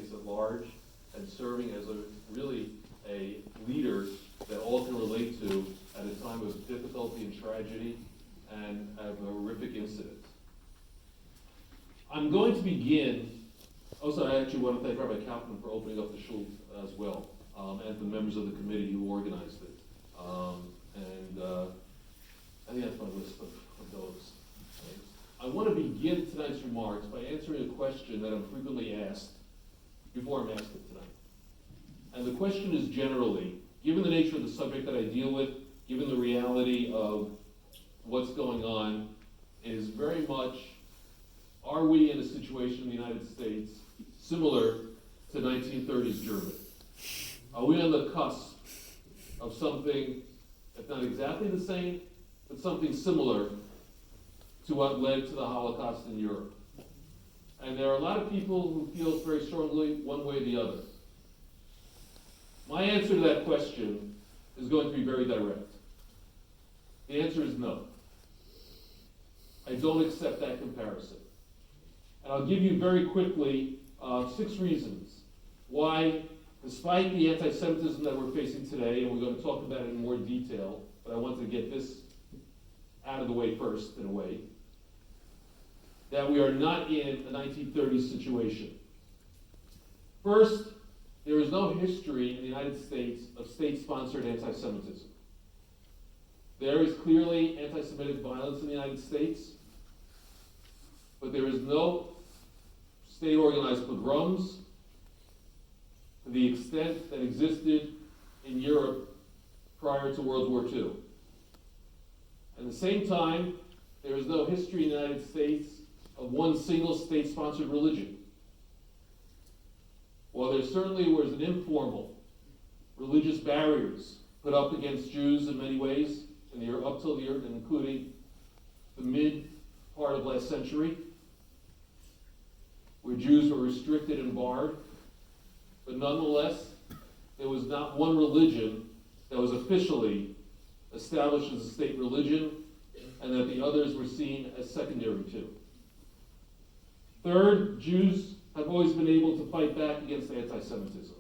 States at large and serving as really a leader that all can relate to at a time of difficulty and tragedy and of a horrific incident. I'm going to begin. Also, I actually want to thank Rabbi Kaufman for opening up the shul as well, and the members of the committee who organized it. I think that's my list of those. I want to begin tonight's remarks by answering a question that I'm frequently asked before I'm asked it tonight. And the question is generally, given the nature of the subject that I deal with, given the reality of what's going on, is very much, are we in a situation in the United States similar to 1930s Germany? Are we on the cusp of something, if not exactly the same, but something similar to what led to the Holocaust in Europe? And there are a lot of people who feel very strongly one way or the other. My answer to that question is going to be very direct. The answer is no. I don't accept that comparison. And I'll give you very quickly 6 reasons why, despite the anti-Semitism that we're facing today, and we're going to talk about it in more detail, but I wanted to get this out of the way first, in a way, that we are not in a 1930s situation. First, there is no history in the United States of state-sponsored anti-Semitism. There is clearly anti-Semitic violence in the United States, but there is no state-organized pogroms to the extent that existed in Europe prior to World War II. At the same time, there is no history in the United States of one single state-sponsored religion. While there certainly was an informal religious barriers put up against Jews in many ways, up till the year, including the mid part of last century, where Jews were restricted and barred, but nonetheless, there was not one religion that was officially established as a state religion, and that the others were seen as secondary to. Third, Jews have always been able to fight back against anti-Semitism.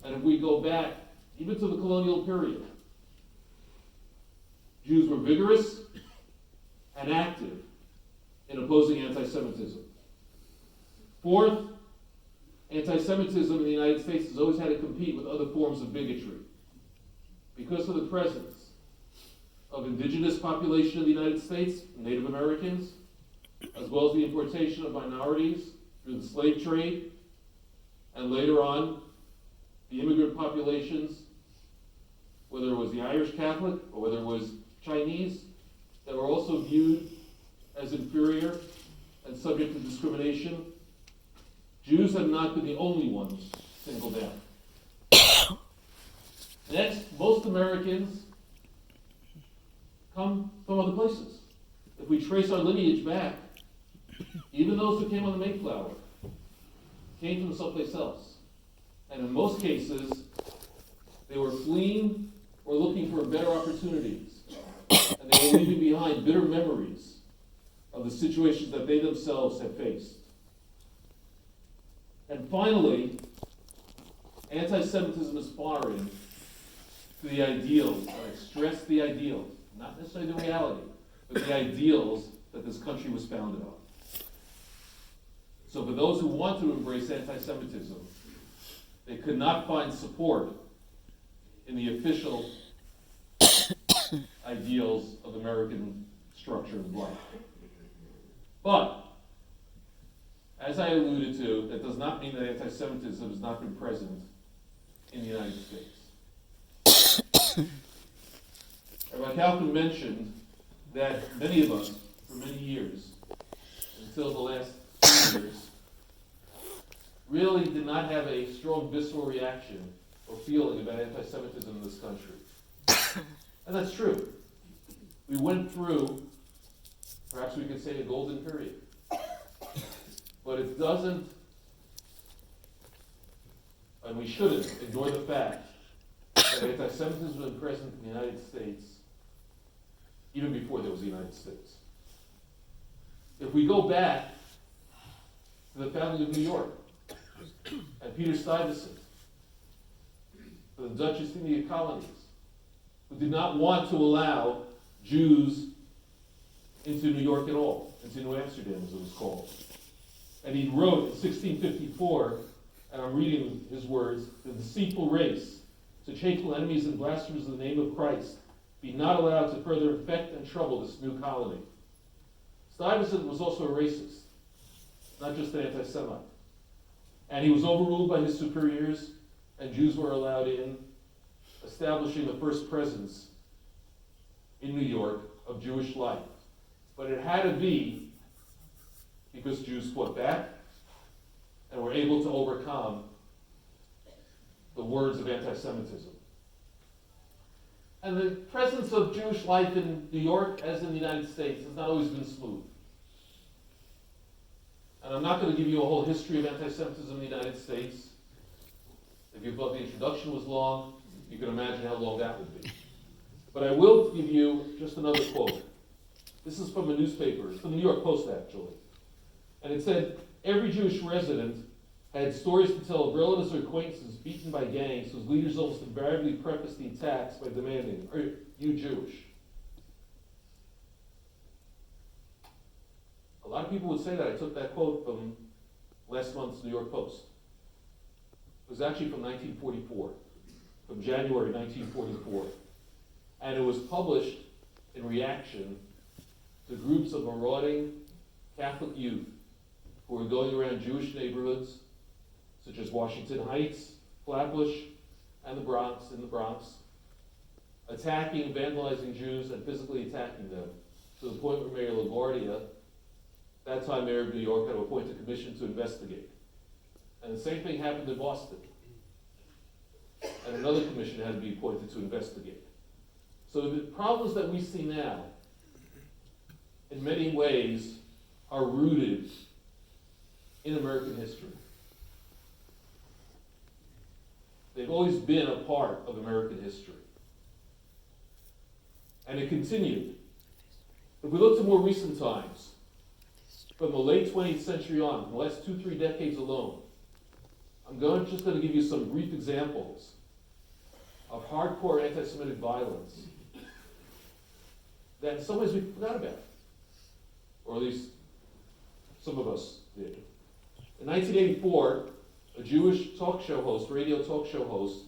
And if we go back even to the colonial period, Jews were vigorous and active in opposing anti-Semitism. Fourth, anti-Semitism in the United States has always had to compete with other forms of bigotry because of the presence of indigenous population of the United States, Native Americans, as well as the importation of minorities through the slave trade, and later on, the immigrant populations, whether it was the Irish Catholic or whether it was Chinese, that were also viewed as inferior and subject to discrimination. Jews have not been the only ones singled out. Next, most Americans come from other places. If we trace our lineage back, even those who came on the Mayflower came from someplace else. And in most cases, they were fleeing or looking for better opportunities. And they were leaving behind bitter memories of the situations that they themselves had faced. And finally, anti-Semitism is foreign to the ideals, and I stress the ideals, not necessarily the reality, but the ideals that this country was founded on. So for those who want to embrace anti-Semitism, they could not find support in the official ideals of American structure of life. But, as I alluded to, that does not mean that anti-Semitism has not been present in the United States. Rabbi Kaufman mentioned that many of us, for many years, until the last few years, really did not have a strong visceral reaction or feeling about anti-Semitism in this country. And that's true. We went through, perhaps we could say, a golden period. But it doesn't, and we shouldn't, ignore the fact that anti-Semitism has been present in the United States even before there was the United States. If we go back to the founding of New York, and Peter Stuyvesant, the Dutch East India colonies, who did not want to allow Jews into New York at all, into New Amsterdam as it was called. And he wrote in 1654, and I'm reading his words, "The deceitful race, such hateful enemies and blasphemers of the name of Christ, be not allowed to further infect and trouble this new colony." Stuyvesant was also a racist, not just an anti-Semite. And he was overruled by his superiors, and Jews were allowed in, establishing the first presence in New York of Jewish life. But it had to be because Jews fought back and were able to overcome the words of anti-Semitism. And the presence of Jewish life in New York, as in the United States, has not always been smooth. And I'm not going to give you a whole history of anti-Semitism in the United States. If you thought the introduction was long, you can imagine how long that would be. But I will give you just another quote. This is from a newspaper. It's from the New York Post, actually. And it said, "Every Jewish resident had stories to tell of relatives or acquaintances beaten by gangs whose leaders almost invariably prefaced the attacks by demanding, 'Are you Jewish?'" A lot of people would say that. I took that quote from last month's New York Post. It was actually from 1944, from January 1944. And it was published in reaction to groups of marauding Catholic youth who were going around Jewish neighborhoods, such as Washington Heights, Flatbush, and the Bronx, attacking, vandalizing Jews, and physically attacking them, to the point where Mayor LaGuardia, that time Mayor of New York, had to appoint a commission to investigate. And the same thing happened in Boston. And another commission had to be appointed to investigate. So the problems that we see now, in many ways, are rooted in American history. They've always been a part of American history. And it continued. If we look to more recent times, from the late 20th century on, from the last 2-3 decades alone, I'm just going to give you some brief examples of hardcore anti-Semitic violence that in some ways we forgot about, or at least some of us did. In 1984, a Jewish talk show host, radio talk show host,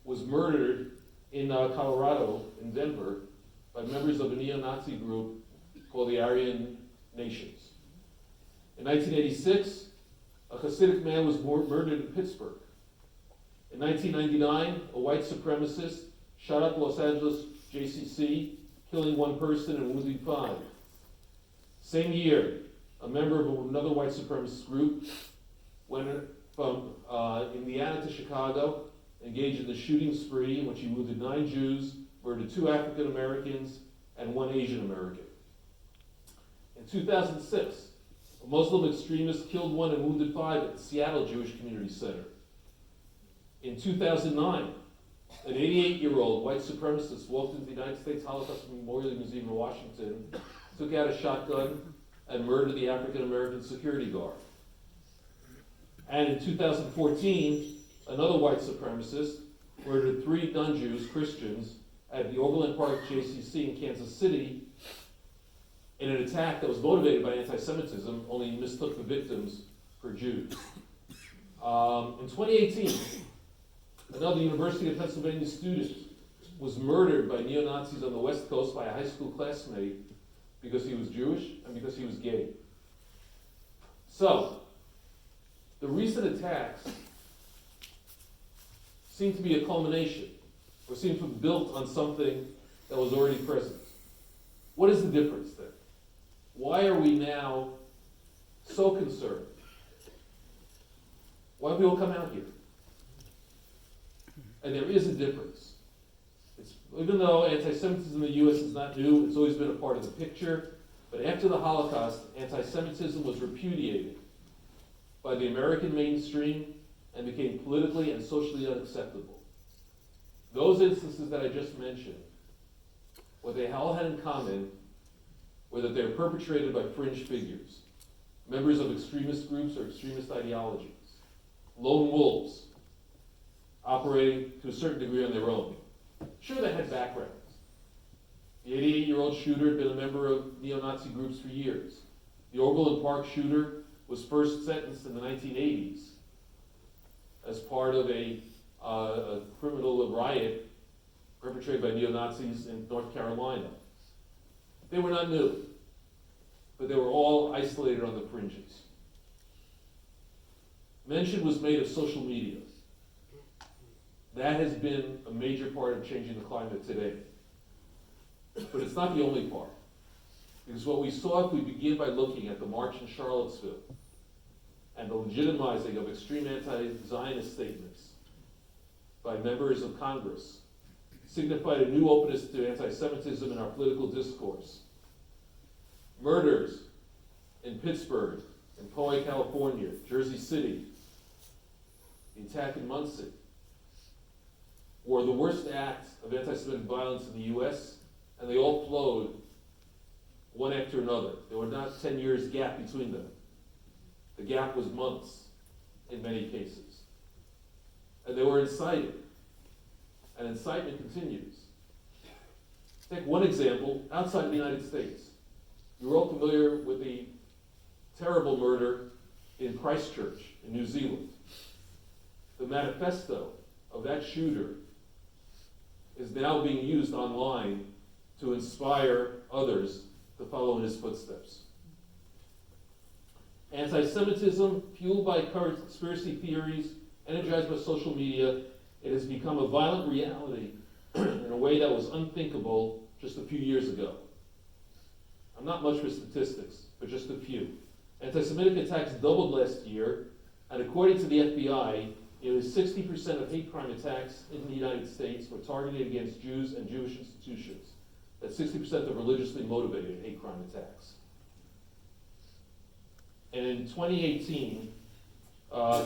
was murdered in Colorado, in Denver, by members of a neo-Nazi group called the Aryan Nations. In 1986, a Hasidic man was murdered in Pittsburgh. In 1999, a white supremacist shot up Los Angeles JCC, killing 1 person and wounding 5. Same year, a member of another white supremacist group went from Indiana to Chicago, engaged in the shooting spree in which he wounded 9 Jews, murdered 2 African Americans, and 1 Asian American. In 2006, a Muslim extremist killed 1 and wounded 5 at the Seattle Jewish Community Center. In 2009, an 88-year-old white supremacist walked into the United States Holocaust Memorial Museum in Washington, took out a shotgun, and murdered the African American security guard. And in 2014, another white supremacist murdered 3 non-Jews, Christians, at the Overland Park JCC in Kansas City in an attack that was motivated by anti-Semitism, only mistook the victims for Jews. In 2018, another University of Pennsylvania student was murdered by neo-Nazis on the West Coast by a high school classmate because he was Jewish and because he was gay. So, the recent attacks seem to be a culmination, or seem to have built on something that was already present. What is the difference then? Why are we now so concerned? Why do people come out here? And there is a difference. Even though anti-Semitism in the U.S. is not new, it's always been a part of the picture. But after the Holocaust, anti-Semitism was repudiated by the American mainstream and became politically and socially unacceptable. Those instances that I just mentioned, what they all had in common were that they were perpetrated by fringe figures, members of extremist groups or extremist ideologies. lone wolves operating to a certain degree on their own. Sure, they had backgrounds. The 88-year-old shooter had been a member of neo-Nazi groups for years. The Oberlin Park shooter was first sentenced in the 1980s as part of a criminal riot perpetrated by neo-Nazis in North Carolina. They were not new, but they were all isolated on the fringes. Mention was made of social media. That has been a major part of changing the climate today. But it's not the only part. Because what we saw, if we begin by looking at the march in Charlottesville and the legitimizing of extreme anti-Zionist statements by members of Congress, signified a new openness to anti-Semitism in our political discourse. Murders in Pittsburgh, in Poway, California, Jersey City, the attack in Muncie, were the worst acts of anti-Semitic violence in the U.S., and they all flowed one after another. There were not 10 years gap between them. The gap was months in many cases. And they were incited. And incitement continues. Take one example outside of the United States. You're all familiar with the terrible murder in Christchurch in New Zealand. The manifesto of that shooter is now being used online to inspire others to follow in his footsteps. Anti-Semitism, fueled by conspiracy theories, energized by social media, it has become a violent reality in a way that was unthinkable just a few years ago. I'm not much for statistics, but just a few. Anti-Semitic attacks doubled last year, and according to the FBI, nearly 60% of hate crime attacks in the United States were targeted against Jews and Jewish institutions. That's 60% of religiously motivated hate crime attacks. And in 2018,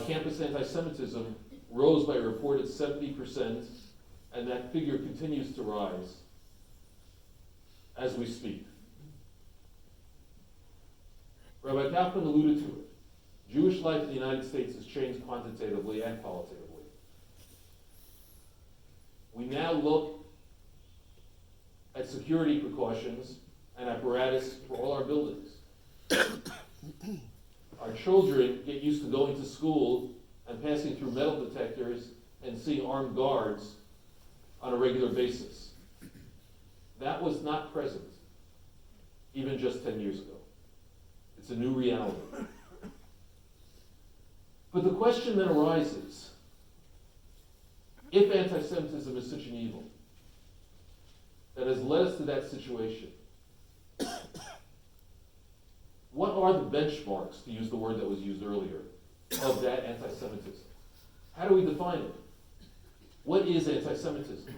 campus anti-Semitism rose by a reported 70%, and that figure continues to rise as we speak. Rabbi Kaufman alluded to it. Jewish life in the United States has changed quantitatively and qualitatively. We now look at security precautions and apparatus for all our buildings. Our children get used to going to school and passing through metal detectors and seeing armed guards on a regular basis. That was not present even just 10 years ago. It's a new reality. But the question then arises, if anti-Semitism is such an evil that has led us to that situation, what are the benchmarks, to use the word that was used earlier, of that anti-Semitism? How do we define it? What is anti-Semitism?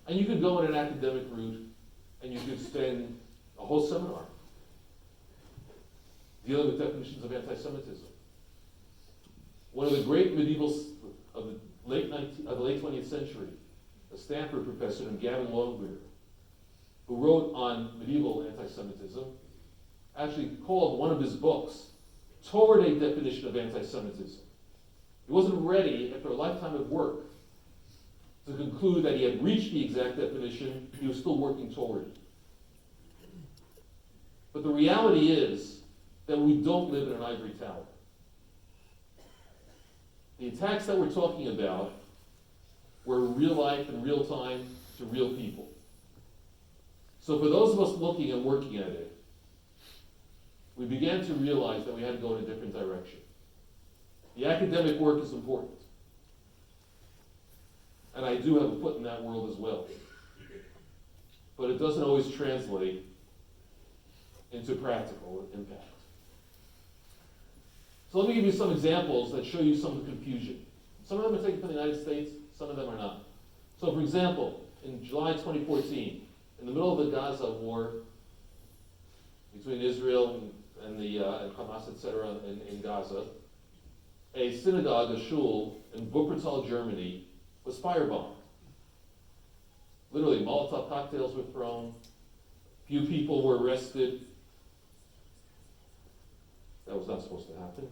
And you could go on an academic route and you could spend a whole seminar dealing with definitions of anti-Semitism. One of the great medievals of the late 20th century, a Stanford professor named Gavin Longbeer, who wrote on medieval anti-Semitism, actually called one of his books toward a definition of anti-Semitism. He wasn't ready, after a lifetime of work, to conclude that he had reached the exact definition. He was still working toward it. But the reality is that we don't live in an ivory tower. The attacks that we're talking about were real life and real time to real people. So for those of us looking and working at it, we began to realize that we had to go in a different direction. The academic work is important. And I do have a foot in that world as well. But it doesn't always translate into practical impact. So let me give you some examples that show you some of the confusion. Some of them are taken from the United States, some of them are not. So for example, in July 2014, in the middle of the Gaza war between Israel and Hamas, etc., in Gaza, a synagogue, a shul in Wuppertal, Germany, was firebombed. Literally, Molotov cocktails were thrown. Few people were arrested. That was not supposed to happen.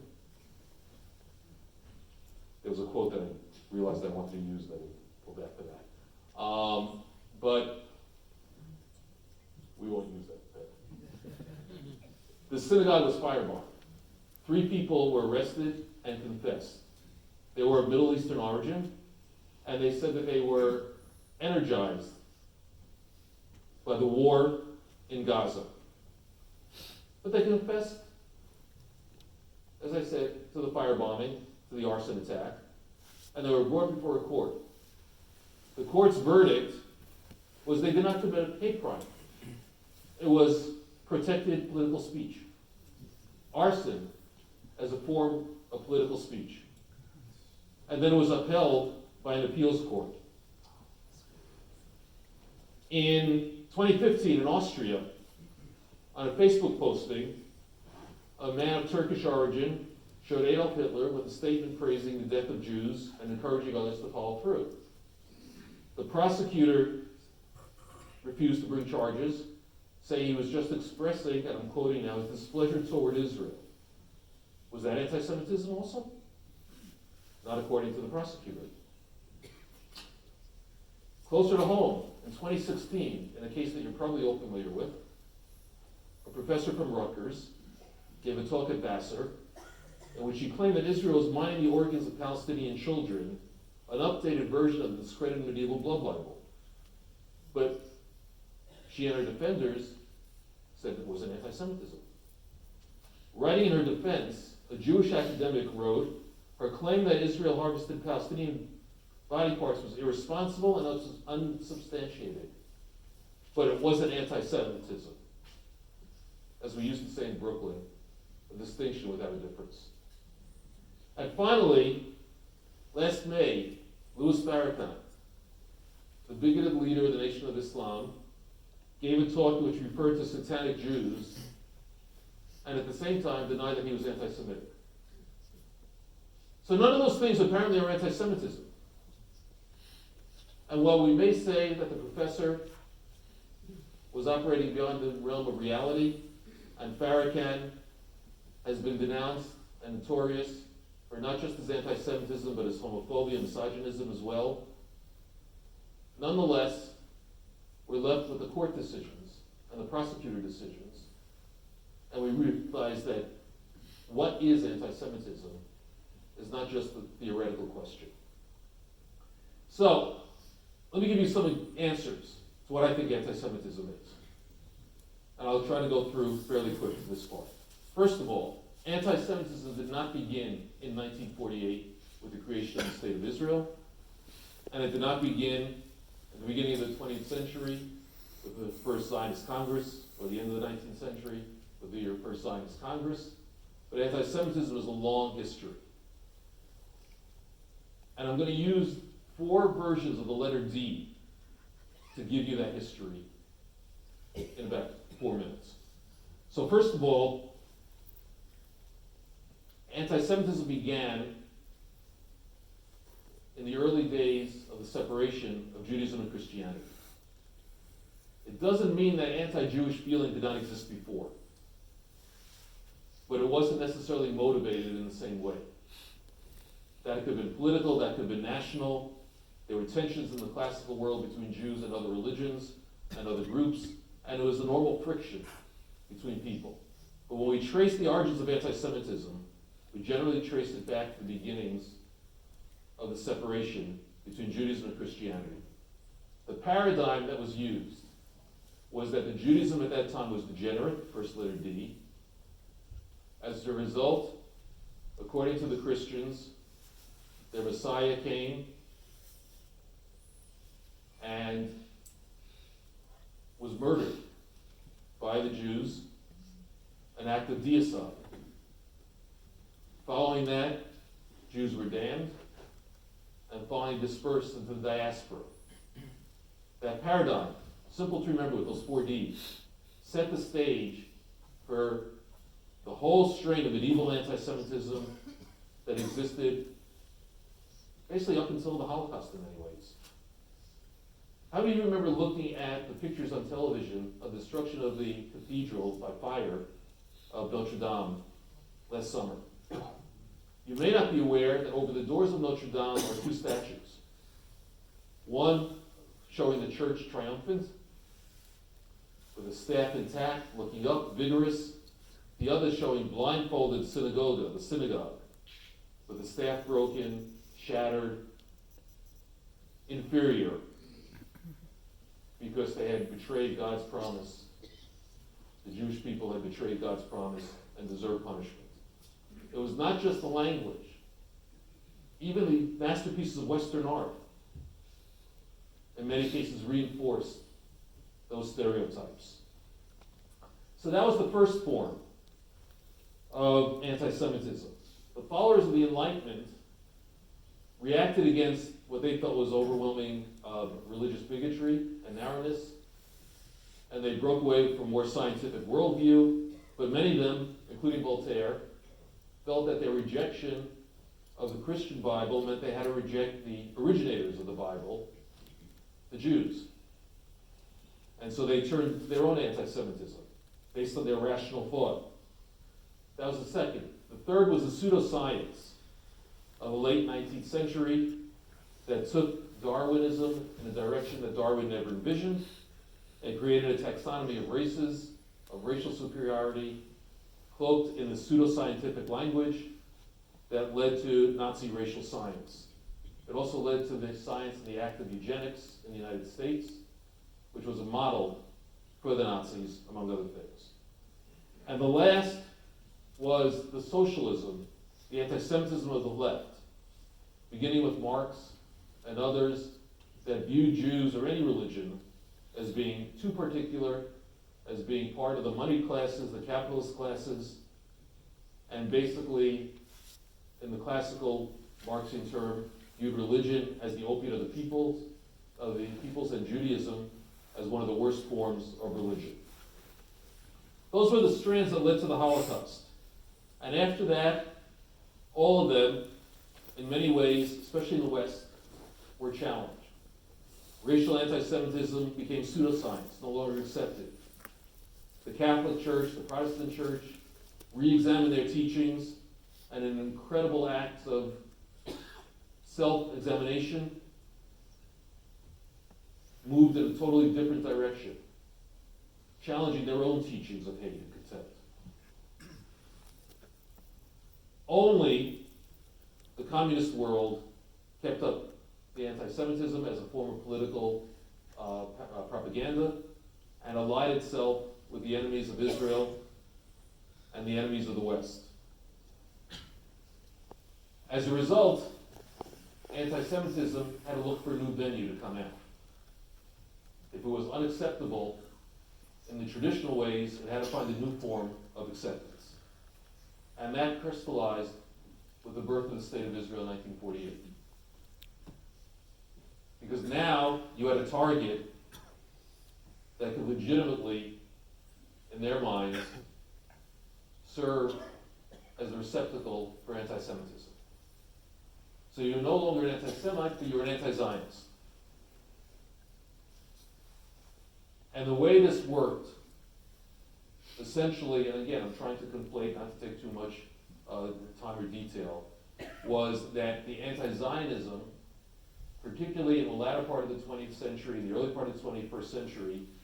was a quote that I realized I wanted to use, that I pulled after that. But we won't use that. The synagogue was firebombed. 3 people were arrested and confessed. They were of Middle Eastern origin, and they said that they were energized by the war in Gaza. But they confessed, as I said, to the firebombing, to the arson attack, and they were brought before a court. The court's verdict was they did not commit a hate crime. It was protected political speech. Arson as a form of political speech. And then it was upheld by an appeals court. In 2015 in Austria, on a Facebook posting, a man of Turkish origin showed Adolf Hitler with a statement praising the death of Jews and encouraging others to follow through. The prosecutor refused to bring charges, saying he was just expressing, and I'm quoting now, his displeasure toward Israel. Was that anti-Semitism also? Not according to the prosecutor. Closer to home, in 2016, in a case that you're probably all familiar with, a professor from Rutgers gave a talk at Vassar in which he claimed that Israel was mining the organs of Palestinian children, an updated version of the discredited medieval blood libel. But she and her defenders said it was an anti-Semitism. Writing in her defense, a Jewish academic wrote, her claim that Israel harvested Palestinian body parts was irresponsible and unsubstantiated. But it wasn't anti-Semitism. As we used to say in Brooklyn, a distinction without a difference. And finally, last May, Louis Farrakhan, the bigoted leader of the Nation of Islam, gave a talk which referred to satanic Jews and at the same time denied that he was anti-Semitic. So none of those things apparently are anti-Semitism. And while we may say that the professor was operating beyond the realm of reality, and Farrakhan has been denounced and notorious for not just his anti-Semitism, but his homophobia and misogynism as well, nonetheless, we're left with the court decisions and the prosecutor decisions, and we realize that what is anti-Semitism is not just a theoretical question. So, let me give you some answers to what I think anti-Semitism is. And I'll try to go through fairly quickly this far. First of all, anti-Semitism did not begin in 1948 with the creation of the State of Israel, and it did not begin at the beginning of the 20th century with the first Zionist Congress, or the end of the 19th century with the first Zionist Congress, but anti-Semitism is a long history. And I'm going to use 4 versions of the letter D to give you that history in about 4 minutes. So first of all, anti-Semitism began in the early days of the separation of Judaism and Christianity. It doesn't mean that anti-Jewish feeling did not exist before, but it wasn't necessarily motivated in the same way. That could have been political, that could have been national. There were tensions in the classical world between Jews and other religions and other groups, and it was a normal friction between people. But when we trace the origins of anti-Semitism, we generally trace it back to the beginnings of the separation between Judaism and Christianity. The paradigm that was used was that the Judaism at that time was degenerate, first letter D. As a result, according to the Christians, their Messiah came and was murdered by the Jews, an act of deicide. Following that, Jews were damned and finally dispersed into the diaspora. That paradigm, simple to remember with those 4 Ds, set the stage for the whole strain of medieval anti-Semitism that existed basically up until the Holocaust in many ways. How many of you remember looking at the pictures on television of the destruction of the cathedral by fire of Notre Dame last summer? You may not be aware that over the doors of Notre Dame are two statues. One showing the church triumphant, with a staff intact, looking up, vigorous. The other showing blindfolded the synagogue, with the staff broken, shattered, inferior, because they had betrayed God's promise. The Jewish people had betrayed God's promise and deserved punishment. It was not just the language. Even the masterpieces of Western art, in many cases, reinforced those stereotypes. So that was the first form of anti-Semitism. The followers of the Enlightenment reacted against what they felt was overwhelming religious bigotry and narrowness, and they broke away from more scientific worldview, but many of them, including Voltaire, felt that their rejection of the Christian Bible meant they had to reject the originators of the Bible, the Jews. And so they turned to their own anti-Semitism, based on their rational thought. That was the second. The third was the pseudoscience of the late 19th century that took Darwinism in a direction that Darwin never envisioned and created a taxonomy of races, of racial superiority, cloaked in the pseudoscientific language that led to Nazi racial science. It also led to the science and the act of eugenics in the United States, which was a model for the Nazis, among other things. And the last was the socialism, the anti-Semitism of the left, beginning with Marx and others that viewed Jews or any religion as being too particular, as being part of the money classes, the capitalist classes, and basically, in the classical Marxian term, viewed religion as the opiate of the peoples, and Judaism as one of the worst forms of religion. Those were the strands that led to the Holocaust. And after that, all of them, in many ways, especially in the West, were challenged. Racial anti-Semitism became pseudoscience, no longer accepted. The Catholic Church, the Protestant Church, re-examined their teachings, and in incredible acts of self-examination, moved in a totally different direction, challenging their own teachings of hate and contempt. Only the communist world kept up the anti-Semitism as a form of political propaganda and allied itself with the enemies of Israel and the enemies of the West. As a result, anti-Semitism had to look for a new venue to come out. If it was unacceptable in the traditional ways, it had to find a new form of acceptance. And that crystallized with the birth of the State of Israel in 1948. Because now you had a target that could legitimately, in their minds, serve as a receptacle for anti-Semitism. So you're no longer an anti-Semite, but you're an anti-Zionist. And the way this worked, essentially, and again, I'm trying to conflate, not to take too much time or detail, was that the anti-Zionism, particularly in the latter part of the 20th century, the early part of the 21st century,